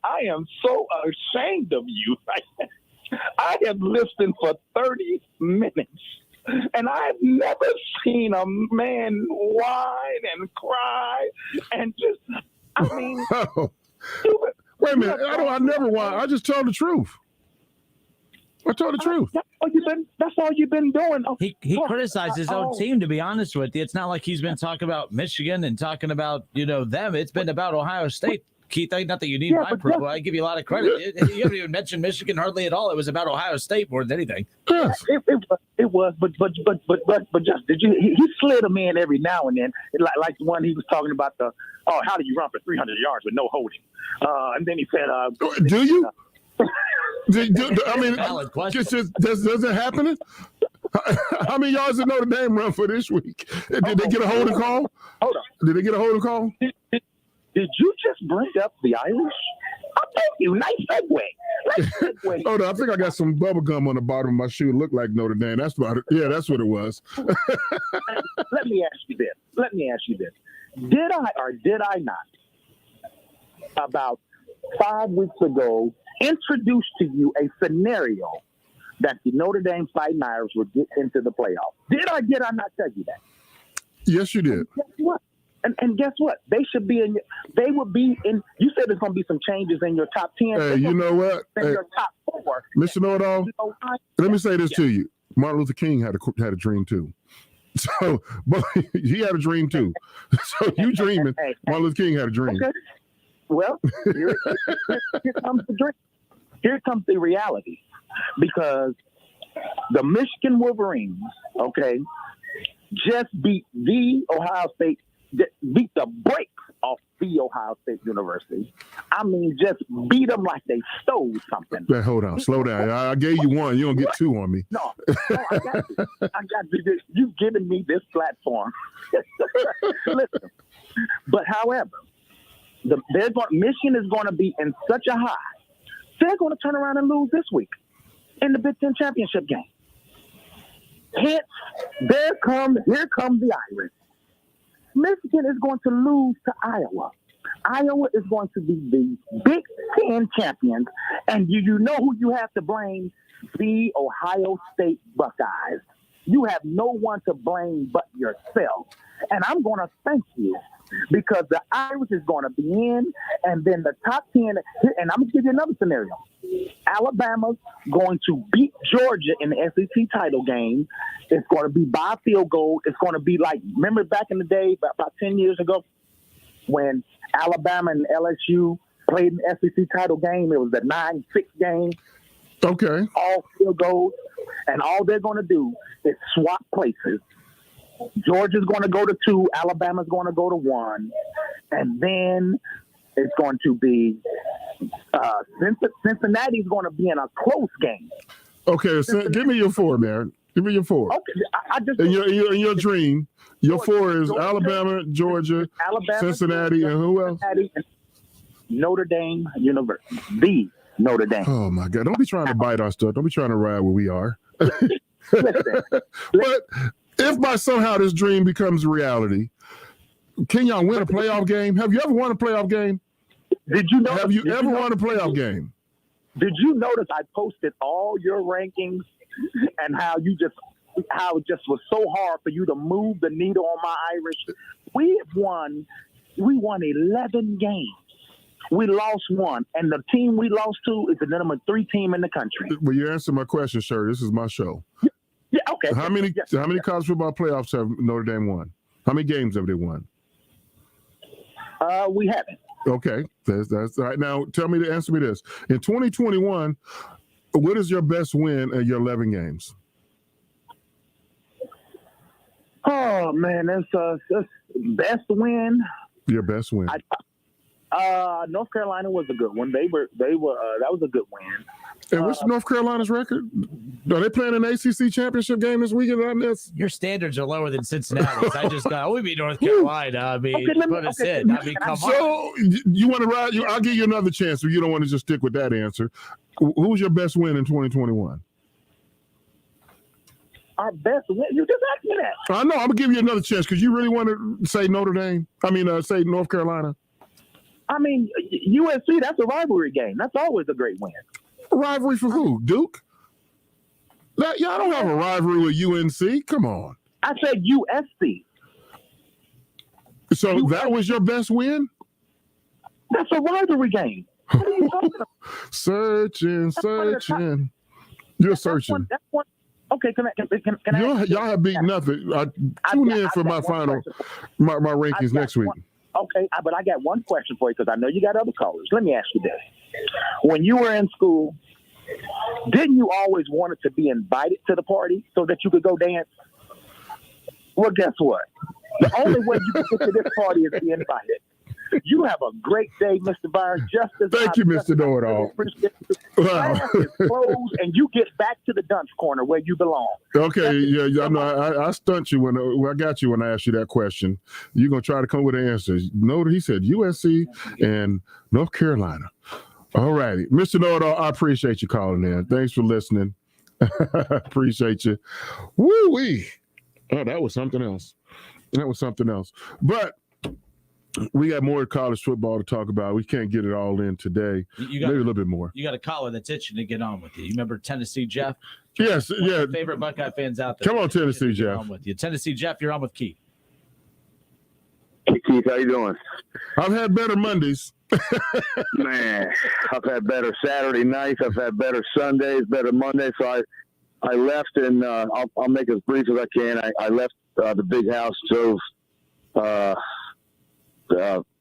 S4: I am so ashamed of you. I have listened for 30 minutes, and I've never seen a man whine and cry and just, I mean.
S5: Wait a minute. I never whine. I just tell the truth. I told the truth.
S4: That's all you've been doing.
S23: He criticized his own team, to be honest with you. It's not like he's been talking about Michigan and talking about, them. It's been about Ohio State. Keith, not that you need my approval. I give you a lot of credit. You haven't even mentioned Michigan hardly at all. It was about Ohio State more than anything.
S5: Yes.
S4: It was, but just did you? He slid them in every now and then, like the one he was talking about how do you run for 300 yards with no holding? And then he said,
S5: "Do you?" I mean, does it happen? How many yards did Notre Dame run for this week? Did they get a holding call?
S4: Hold on.
S5: Did they get a holding call?
S4: Did you just bring up the Irish? Oh, thank you. Nice segue.
S5: Hold on. I think I got some bubble gum on the bottom of my shoe. It looked like Notre Dame. That's about it. Yeah, that's what it was.
S4: Let me ask you this. Did I or did I not, about 5 weeks ago, introduce to you a scenario that the Notre Dame Fighting Irish would get into the playoffs? Did I not tell you that?
S5: Yes, you did.
S4: And guess what? And guess what? They should be in. They would be in. You said there's going to be some changes in your top 10.
S5: Hey, you know what?
S4: In your top 4.
S5: Mr. Know-It-All, let me say this to you. Martin Luther King had a dream too. So, but he had a dream too. So you dreaming. Martin Luther King had a dream.
S4: Well, here comes the dream. Here comes the reality, because the Michigan Wolverines, okay, just beat the Ohio State, beat the brakes off the Ohio State University. I mean, just beat them like they stole something.
S5: Hey, hold on, slow down. I gave you one. You don't get two on me.
S4: No, I got you. You've given me this platform. Listen, but however, Michigan is going to be in such a high. They're going to turn around and lose this week in the Big Ten championship game. Hence, here comes the Irish. Michigan is going to lose to Iowa. Iowa is going to be the Big Ten champions, and you know who you have to blame? The Ohio State Buckeyes. You have no one to blame but yourself. And I'm going to thank you, because the Irish is going to be in, and then the top 10, and I'm going to give you another scenario. Alabama's going to beat Georgia in the SEC title game. It's going to be by field goal. It's going to be like, remember back in the day, about 10 years ago, when Alabama and LSU played in the SEC title game? It was the 9-6 game.
S5: Okay.
S4: All field goals. And all they're going to do is swap places. Georgia's going to go to 2. Alabama's going to go to 1. And then it's going to be Cincinnati's going to be in a close game.
S5: Okay, so give me your 4, man. Give me your 4.
S4: Okay, I just
S5: in your dream, your 4 is Alabama, Georgia, Cincinnati, and who else?
S4: Notre Dame University. The Notre Dame.
S5: Oh my God! Don't be trying to bite our stuff. Don't be trying to ride where we are. But if by somehow this dream becomes reality, can y'all win a playoff game? Have you ever won a playoff game?
S4: Did you know?
S5: Have you ever won a playoff game?
S4: Did you notice I posted all your rankings and how it just was so hard for you to move the needle on my Irish? We won 11 games. We lost 1, and the team we lost to is the number 3 team in the country.
S5: Well, you answered my question, sir. This is my show.
S4: Yeah, okay.
S5: How many college football playoffs have Notre Dame won? How many games have they won?
S4: We haven't.
S5: Okay, that's all right. Now, answer me this. In 2021, what is your best win in your 11 games?
S4: Oh, man, that's best win.
S5: Your best win.
S4: North Carolina was a good one. They were that was a good win.
S5: And what's North Carolina's record? Are they playing an ACC championship game this weekend on this?
S23: Your standards are lower than Cincinnati's. I just got, we beat North Carolina. I mean, put us in. I mean, come on.
S5: So you want to ride? I'll give you another chance if you don't want to just stick with that answer. Who was your best win in 2021?
S4: Our best win? You just asked me that.
S5: I know. I'm gonna give you another chance because you really want to say Notre Dame. Say North Carolina.
S4: I mean, USC, that's a rivalry game. That's always a great win.
S5: Rivalry for who? Duke? Y'all don't have a rivalry with UNC. Come on.
S4: I said USC.
S5: So that was your best win?
S4: That's a rivalry game. What are you talking about?
S5: Searching. You're searching.
S4: That's one. Okay, can I
S5: y'all have beat nothing. Tune in for my final, my rankings next week.
S4: Okay, but I got one question for you because I know you got other callers. Let me ask you this. When you were in school, didn't you always want to be invited to the party so that you could go dance? Well, guess what? The only way you can get to this party is to be invited. You have a great day, Mr. Byars.
S5: Thank you, Mr. Know-It-All.
S4: Wow. Closed, and you get back to the dunce corner where you belong.
S5: Okay, yeah, I know. I stunt you when I got you when I asked you that question. You're gonna try to come with an answer. He said USC and North Carolina. All righty, Mr. Know-It-All, I appreciate you calling in. Thanks for listening. Appreciate you. Woo wee. Oh, that was something else. But we got more college football to talk about. We can't get it all in today. Maybe a little bit more.
S23: You got a caller that's itching to get on with you. You remember Tennessee Jeff?
S5: Yes,
S23: One of my favorite Buckeye fans out there.
S5: Come on, Tennessee Jeff.
S23: On with you. Tennessee Jeff, you're on with Keith.
S6: Hey, Keith, how you doing?
S5: I've had better Mondays.
S6: Man, I've had better Saturday nights. I've had better Sundays, better Mondays. So I left, and I'll make it as brief as I can. I left the big house, drove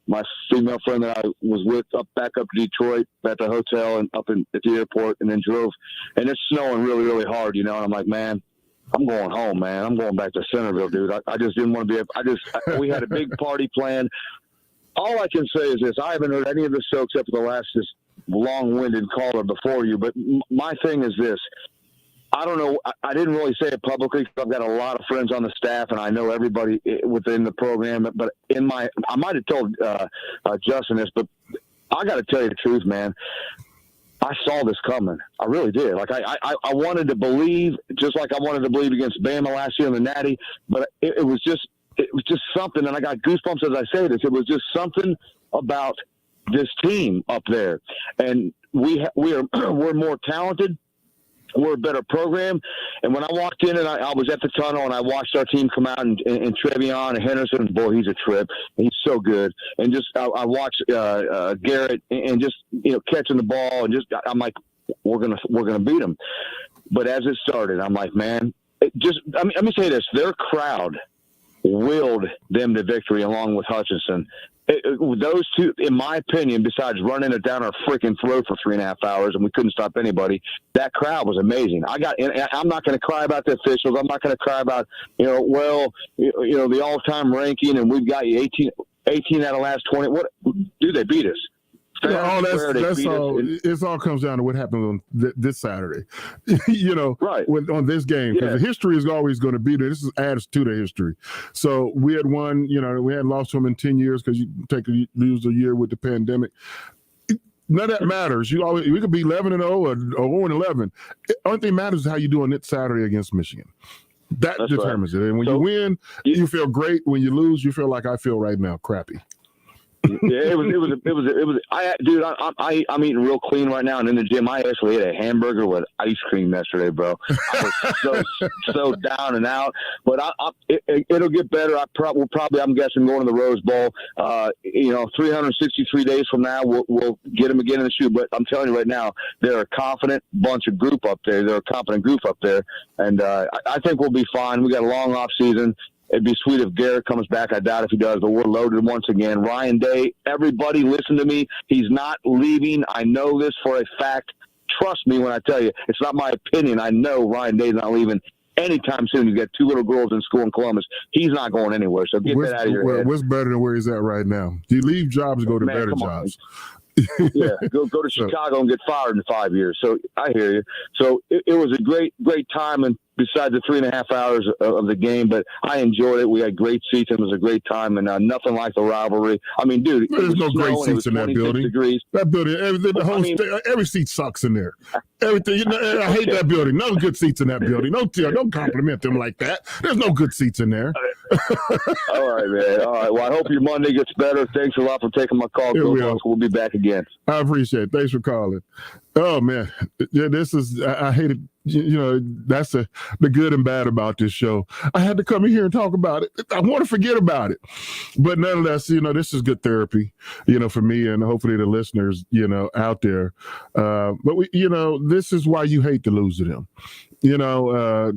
S6: my female friend that I was with back up to Detroit at the hotel and at the airport, and then drove. And it's snowing really, really hard, you know. And I'm like, man, I'm going home, man. I'm going back to Centerville, dude. I just didn't want to be. We had a big party planned. All I can say is this: I haven't heard any of the show except for the last this long-winded caller before you. But my thing is this. I don't know. I didn't really say it publicly because I've got a lot of friends on the staff and I know everybody within the program. But I might have told Justin this, but I got to tell you the truth, man. I saw this coming. I really did. Like I wanted to believe, just like I wanted to believe against Bama last year in the Natty. But it was just something, and I got goosebumps as I say this. It was just something about this team up there, and we're more talented. We're a better program. And when I walked in and I was at the tunnel and I watched our team come out and Trevion and Henderson, boy, he's a trip. He's so good. And just I watched Garrett and just, you know, catching the ball and just I'm like, we're gonna beat them. But as it started, I'm like, man, let me say this: their crowd willed them to victory along with Hutchinson. Those two, in my opinion, besides running it down our freaking throat for 3.5 hours and we couldn't stop anybody, that crowd was amazing. I'm not going to cry about the officials. I'm not going to cry about, the all-time ranking and we've got you 18 out of the last 20. What do they beat us?
S5: Yeah, that's all. It all comes down to what happened on this Saturday, right? On this game, because the history is always going to be there. This adds to the history. So we had won, we hadn't lost to them in 10 years because you lose a year with the pandemic. None of that matters. We could be 11-0 or 0-11. Only thing matters is how you do on this Saturday against Michigan. That determines it. And when you win, you feel great. When you lose, you feel like I feel right now, crappy.
S6: Yeah, it was. I'm eating real clean right now, and in the gym, I actually ate a hamburger with ice cream yesterday, bro. I was so down and out, but it'll get better. I'm guessing going to the Rose Bowl. 363 days from now, we'll get them again in the shoe. But I'm telling you right now, they're a confident bunch of group up there. They're a competent group up there, and I think we'll be fine. We got a long off season. It'd be sweet if Garrett comes back. I doubt if he does, but we're loaded once again. Ryan Day, everybody listen to me. He's not leaving. I know this for a fact. Trust me when I tell you. It's not my opinion. I know Ryan Day's not leaving anytime soon. He's got 2 little girls in school in Columbus. He's not going anywhere, so get that out of your head.
S5: What's better than where he's at right now? Do you leave jobs and go to better jobs?
S6: Yeah, go to Chicago and get fired in 5 years. So I hear you. So it was a great time, and besides the 3.5 hours of the game, but I enjoyed it. We had great seats, and it was a great time, and nothing like the rivalry. I mean, dude,
S5: there's no great seats in that building.
S6: Degrees.
S5: That building, every seat sucks in there. Everything. I hate that building. No good seats in that building. Don't compliment them like that. There's no good seats in there.
S6: All right, man. All right. Well, I hope your Monday gets better. Thanks a lot for taking my call. We'll be back again.
S5: I appreciate it. Thanks for calling. Oh man, yeah, this is. I hate it. That's the good and bad about this show. I had to come in here and talk about it. I want to forget about it, but nonetheless, this is good therapy, for me and hopefully the listeners, out there. But this is why you hate to lose to them.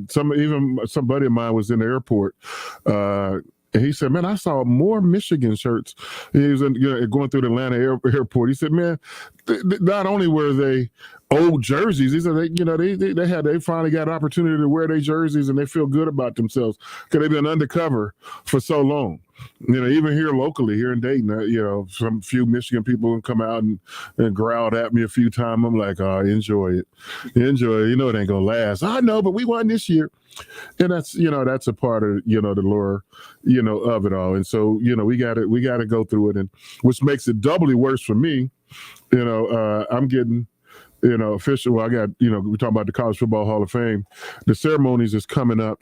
S5: Somebody of mine was in the airport. And he said, man, I saw more Michigan shirts. He was going through the Atlanta airport. He said, man, not only were they old jerseys, he said, they finally got an opportunity to wear their jerseys and they feel good about themselves because they've been undercover for so long. Even here locally, here in Dayton, some few Michigan people come out and growled at me a few times. I'm like, oh, enjoy it. Enjoy it. It ain't going to last. I know, but we won this year. And that's, that's a part of, the lure, of it all. And so, we got to go through it. And which makes it doubly worse for me. I'm getting, official. Well, I got, we're talking about the College Football Hall of Fame. The ceremonies is coming up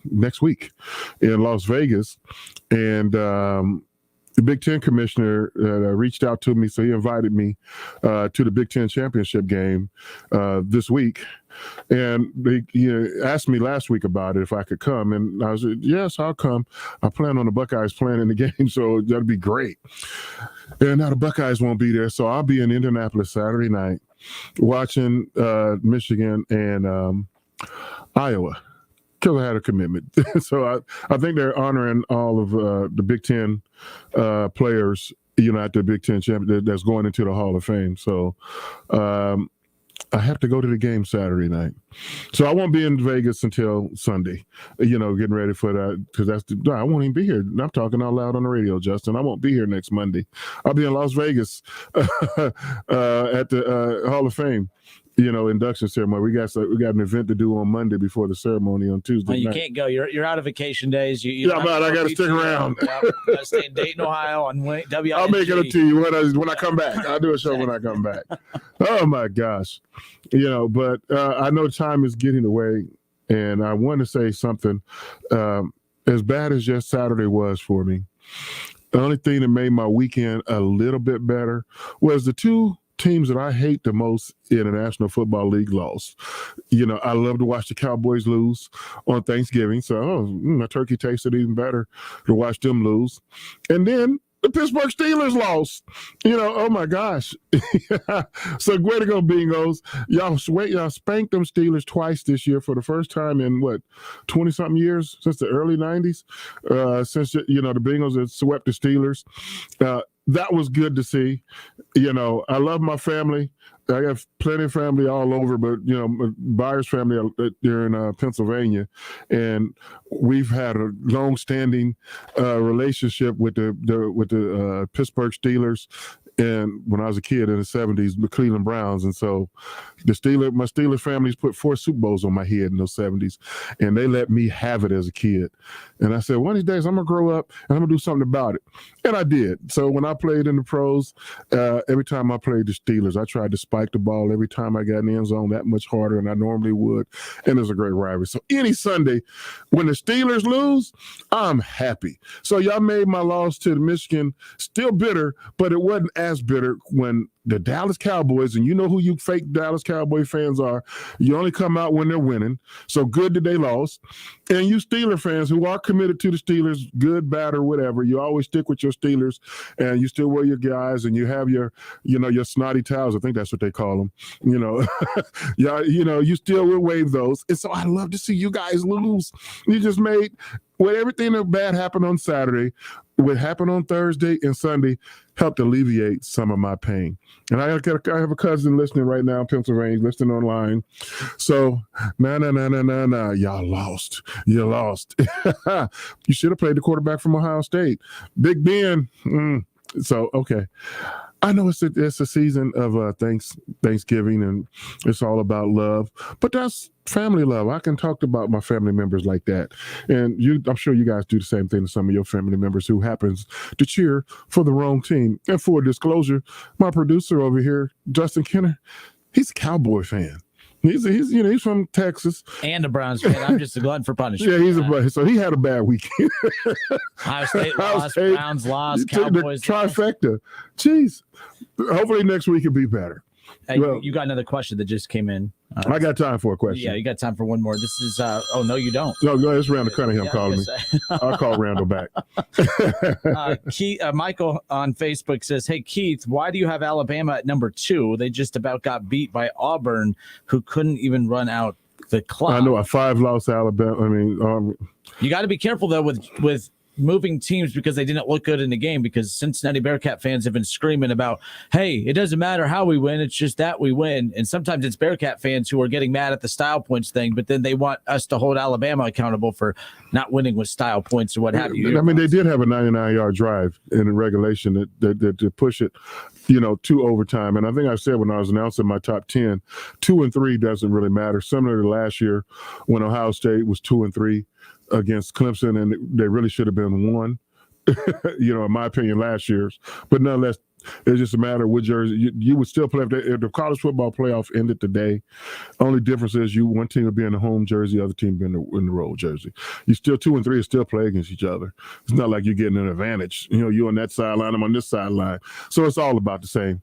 S5: next week in Las Vegas. And the Big Ten commissioner reached out to me. So he invited me to the Big Ten championship game this week. And he asked me last week about it, if I could come. And I was like, yes, I'll come. I plan on the Buckeyes playing in the game, so that'd be great. And now the Buckeyes won't be there. So I'll be in Indianapolis Saturday night watching Michigan and Iowa. Because I had a commitment. So I think they're honoring all of the Big Ten players at the Big Ten championship that's going into the Hall of Fame. So I have to go to the game Saturday night. So I won't be in Vegas until Sunday, getting ready for that, because I won't even be here. I'm talking out loud on the radio, Justin. I won't be here next Monday. I'll be in Las Vegas at the Hall of Fame. Induction ceremony. We got an event to do on Monday before the ceremony on Tuesday.
S23: Well, you
S5: night.
S23: can't go. You're out of vacation days.
S5: I'm out. I got to stick around.
S23: Gotta stay in Dayton, Ohio on WING.
S5: I'll make it up to you when I come back. I'll do a show when I come back. Oh my gosh, But I know time is getting away, and I want to say something. As bad as just Saturday was for me, the only thing that made my weekend a little bit better was the two teams that I hate the most in the National Football League lost. I love to watch the Cowboys lose on Thanksgiving. So my turkey tasted even better to watch them lose. And then the Pittsburgh Steelers lost. Oh my gosh. So way to go, Bingos. Y'all spanked them Steelers twice this year for the first time in 20-something years, since the early 90s, since the Bengals had swept the Steelers. That was good to see. I love my family. I have plenty of family all over, but Byars family they're in Pennsylvania, and we've had a long-standing relationship with the Pittsburgh Steelers. And when I was a kid in the 70s, the Cleveland Browns. And so my Steelers families put 4 Super Bowls on my head in those 70s, and they let me have it as a kid. And I said, one of these days I'm going to grow up and I'm going to do something about it. And I did. So when I played in the pros, every time I played the Steelers, I tried to spike the ball every time I got in the end zone that much harder than I normally would. And it was a great rivalry. So any Sunday when the Steelers lose, I'm happy. So y'all made my loss to the Michigan still bitter, but it wasn't as bitter when the Dallas Cowboys, and you know who you fake Dallas Cowboy fans are, you only come out when they're winning. So good that they lost. And you Steeler fans who are committed to the Steelers, good, bad, or whatever, you always stick with your Steelers, and you still wear your guys, and you have your snotty towels. I think that's what they call them. You still will wave those. And so I love to see you guys lose. You just made everything that bad happened on Saturday, what happened on Thursday and Sunday, helped alleviate some of my pain. And I have a cousin listening right now in Pennsylvania, listening online. So, no, y'all lost. You lost. You should have played the quarterback from Ohio State. Big Ben. So, okay. I know it's a season of Thanksgiving, and it's all about love, but that's family love. I can talk about my family members like that. And I'm sure you guys do the same thing to some of your family members who happens to cheer for the wrong team. And for disclosure, my producer over here, Justin Kenner, he's a Cowboy fan. He's from Texas
S23: and a Browns fan. I'm just a glutton for punishment.
S5: Yeah, so he had a bad weekend.
S23: Ohio State lost, Browns lost, Cowboys
S5: the trifecta. Jeez. Hopefully next week will be better.
S23: Hey, you got another question that just came in.
S5: I got time for a question.
S23: Yeah, you got time for one more. This is oh no, you don't.
S5: No, go ahead. It's Randall Cunningham calling me. I'll call Randall back.
S23: Keith, Michael on Facebook says, "Hey Keith, why do you have Alabama at number 2? They just about got beat by Auburn, who couldn't even run out the clock."
S5: I know a 5-loss Alabama. I mean,
S23: you got to be careful though with moving teams because they didn't look good in the game, because Cincinnati Bearcat fans have been screaming about, hey, it doesn't matter how we win, it's just that we win. And sometimes it's Bearcat fans who are getting mad at the style points thing, but then they want us to hold Alabama accountable for not winning with style points or what have you.
S5: I mean, they did have a 99-yard drive in regulation that to push it, to overtime. And I think I said when I was announcing my top 10, 2 and 3 doesn't really matter. Similar to last year when Ohio State was 2 and 3 against Clemson, and they really should have been 1, in my opinion, last year's. But nonetheless, it's just a matter of what jersey. You would still play if the college football playoff ended today. Only difference is one team would be in the home jersey, the other team would be in the road jersey. You still 2 and 3 still play against each other. It's not like you're getting an advantage. You on that sideline, I'm on this sideline. So it's all about the same.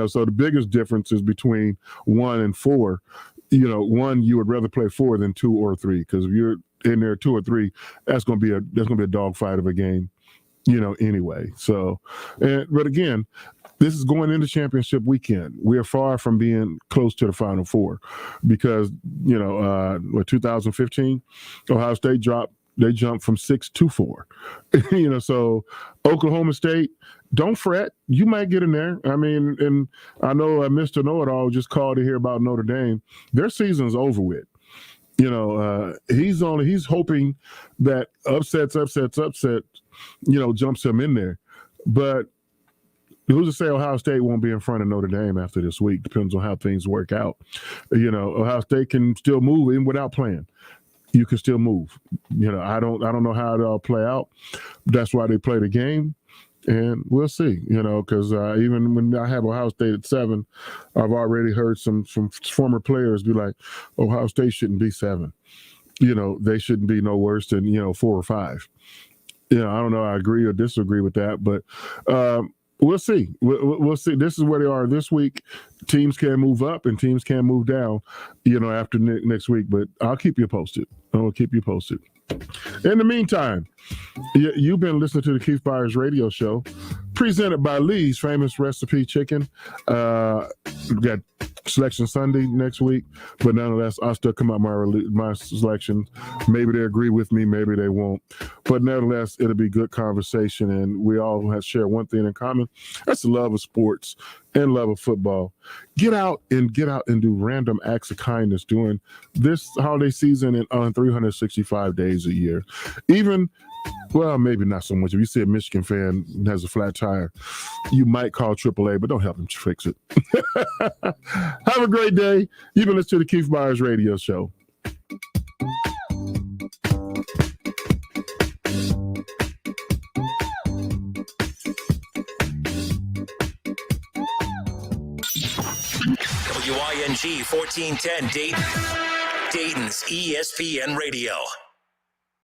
S5: So the biggest difference is between 1 and 4. 1, you would rather play 4 than 2 or 3, because if you're in there 2 or 3, that's gonna be a dogfight of a game, anyway. So, but again, this is going into championship weekend. We are far from being close to the Final Four, because 2015, Ohio State dropped They jumped from 6 to 4. So Oklahoma State, don't fret. You might get in there. I mean, and I know Mr. Know-It-All just called to hear about Notre Dame. Their season's over with. He's hoping that upset, jumps him in there. But who's to say Ohio State won't be in front of Notre Dame after this week? Depends on how things work out. Ohio State can still move in without playing. You can still move. I don't know how it'll play out. That's why they play the game, and we'll see. Because even when I have Ohio State at 7, I've already heard some former players be like, Ohio State shouldn't be 7. They shouldn't be no worse than 4 or 5. I don't know. I agree or disagree with that, but we'll see. We'll see. This is where they are this week. Teams can move up and teams can move down, after next week. But I'll keep you posted. I will keep you posted. In the meantime, you've been listening to the Keith Byars Radio Show, presented by Lee's Famous Recipe Chicken. We've got Selection Sunday next week, but nonetheless, I'll still come out my selection. Maybe they agree with me, maybe they won't. But nevertheless, it'll be good conversation, and we all have shared one thing in common. That's the love of sports and love of football. Get out and do random acts of kindness during this holiday season and on 365 days a year. Well, maybe not so much. If you see a Michigan fan has a flat tire, you might call AAA, but don't help them fix it. Have a great day. You've been listening to the Keith Byars Radio Show.
S3: WING 1410 Dayton, Dayton's ESPN Radio.